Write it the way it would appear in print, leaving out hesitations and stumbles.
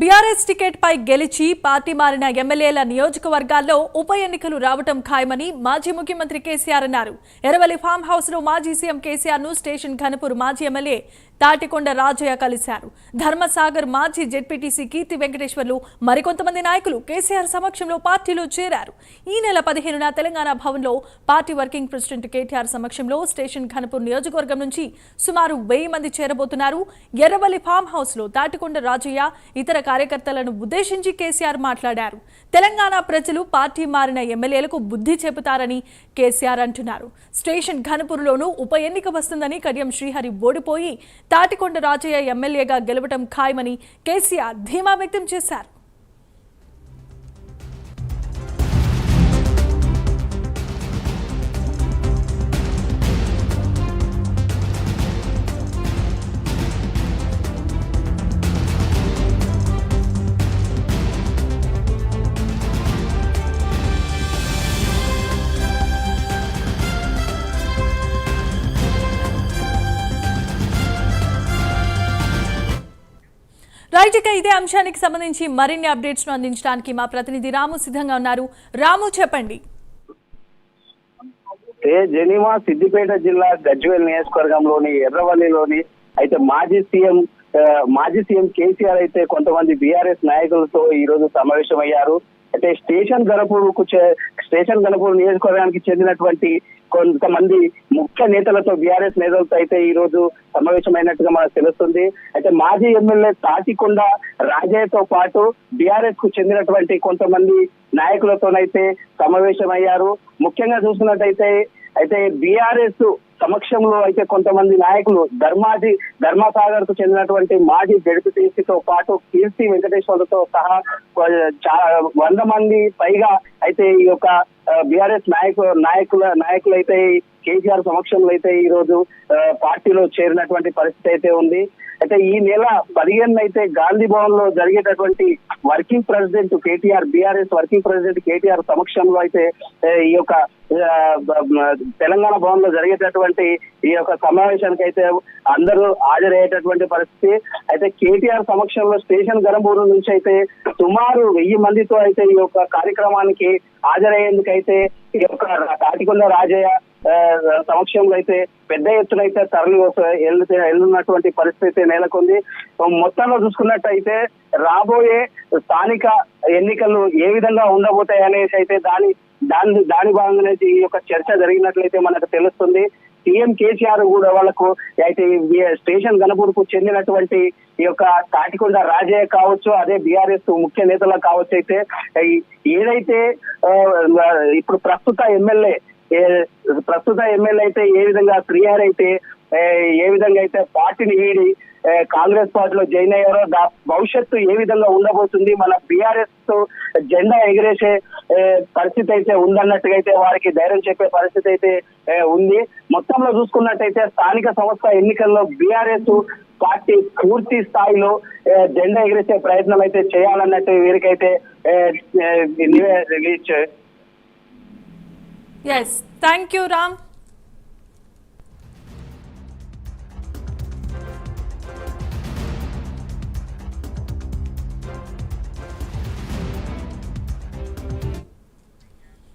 BRS ticket పై గెలిచి party మారిన ఎమ్మెల్యేల నియోజకవర్గాల్లో ఉప ఎన్నికలు రావటం ఖాయమని మాజీ ముఖ్యమంత్రి కేసీఆర్ అన్నారు. ఎర్రవల్లి ఫామ్ హౌస్ లో మాజీ సీఎం కేసీఆర్ ను స్టేషన్ ఘనపూర్ మాజీ ఎమ్మెల్యే తాటికొండ రాజయ్య కలిశారు. ధర్మసాగర్ మాజీ జెడ్పీటీసీ కీర్తి వెంకటేశ్వర్లు మరికొంతమంది నాయకులు కేసీఆర్ సమక్షంలో పార్టీలో చేరారు. ఈ నెల 15న తెలంగాణ భవన్లో పార్టీ వర్కింగ్ ప్రెసిడెంట్ కేటీఆర్ సమక్షంలో స్టేషన్ ఘనపూర్ నియోజకవర్గం నుంచి సుమారు 1000 మంది చేరబోతున్నారు. ఎర్రవల్లి ఫామ్ హౌస్ లో తాటికొండ రాజయ్య ఇతర కార్యకర్తలను ఉద్దేశించి కేసీఆర్ మాట్లాడారు. తెలంగాణ ప్రజలు పార్టీ మారిన ఎమ్మెల్యేలకు బుద్ధి చెబుతారని కేసీఆర్ అంటున్నారు. స్టేషన్ ఘనపూర్లోనూ ఉప ఎన్నిక వస్తుందని కడియం శ్రీహరి ఓడిపోయి తాటికొండ రాజయ్య ఎమ్మెల్యేగా గెలవడం ఖాయమని కేసీఆర్ ధీమా వ్యక్తం చేశారు. రైట్, ఇక ఇదే అంశానికి సంబంధించి మరిన్ని అప్డేట్స్ ను అందించడానికి మా ప్రతినిధి రాము సిద్ధంగా ఉన్నారు. రాము, చెప్పండి. జెనీవా సిద్దిపేట జిల్లా గజ్వేల్ నియోజకవర్గంలోని ఎర్రవల్లిలోని అయితే మాజీ సీఎం కేసీఆర్ అయితే కొంతమంది బీఆర్ఎస్ నాయకులతో ఈ రోజు సమావేశమయ్యారు. అయితే స్టేషన్ గణపూర్ నియోజకవర్గానికి చెందినటువంటి కొంతమంది ముఖ్య నేతలతో బీఆర్ఎస్ నేతలతో అయితే ఈ రోజు సమావేశమైనట్టుగా మనకు తెలుస్తుంది. అయితే మాజీ ఎమ్మెల్యే తాటికొండ రాజయ్యతో పాటు బీఆర్ఎస్ కు చెందినటువంటి కొంతమంది నాయకులతోనైతే సమావేశమయ్యారు. ముఖ్యంగా చూసుకున్నట్టయితే బీఆర్ఎస్ సమక్షంలో అయితే కొంతమంది నాయకులు ధర్మసాగర్ కు చెందినటువంటి మాజీ జడ్పీటీసీతో పాటు కీర్తి వెంకటేశ్వర్లతో సహా చాలా 100 మంది పైగా అయితే ఈ యొక్క బీఆర్ఎస్ నాయకులు అయితే కేసీఆర్ సమక్షంలో అయితే ఈ రోజు పార్టీలో చేరినటువంటి పరిస్థితి అయితే ఉంది. అయితే ఈ నెల 15 అయితే గాంధీ భవన్ లో జరిగేటటువంటి working president KTR BRS working president KTR సమక్షంలో అయితే ఈ యొక్క తెలంగాణ భవన్ లో జరిగేటటువంటి ఈ యొక్క సమావేశానికి అయితే అందరూ హాజరయ్యేటటువంటి పరిస్థితి. అయితే కేటీఆర్ సమక్షంలో స్టేషన్ గణపూర్ నుంచి అయితే సుమారు 1000 మందితో అయితే ఈ యొక్క కార్యక్రమానికి హాజరయ్యేందుకైతే ఈ యొక్క తాటికొండ రాజయ్య సమక్షంలో అయితే పెద్ద ఎత్తున అయితే తరలి వెళ్ళున్నటువంటి పరిస్థితి నెలకొంది. మొత్తంలో చూసుకున్నట్టయితే రాబోయే స్థానిక ఎన్నికలు ఏ విధంగా ఉండబోతాయి అనేసి అయితే దాని భాగంగానే ఈ యొక్క చర్చ జరిగినట్లయితే మనకు తెలుస్తుంది. సీఎం కేసీఆర్ కూడా వాళ్ళకు అయితే స్టేషన్ గణపూర్ కు చెందినటువంటి ఈ యొక్క తాటికొండ రాజయ్య కావచ్చు, అదే బీఆర్ఎస్ ముఖ్య నేతలకు కావచ్చు అయితే ఏదైతే ఇప్పుడు ప్రస్తుత ఎమ్మెల్యే అయితే ఏ విధంగా శ్రీహరి అయితే ఏ విధంగా అయితే పార్టీని వీడి కాంగ్రెస్ పార్టీలో జాయిన్ అయ్యారో భవిష్యత్తు ఏ విధంగా ఉండబోతుంది, మన బీఆర్ఎస్ జెండా ఎగిరేసే పరిస్థితి అయితే ఉందన్నట్టుగా అయితే వారికి ధైర్యం చెప్పే పరిస్థితి అయితే ఉంది. మొత్తంలో చూసుకున్నట్టయితే స్థానిక సంస్థ ఎన్నికల్లో బీఆర్ఎస్ పార్టీ పూర్తి స్థాయిలో జెండా ఎగిరేసే ప్రయత్నం అయితే చేయాలన్నట్టు వీరికైతే release. Yes, thank you, Ram.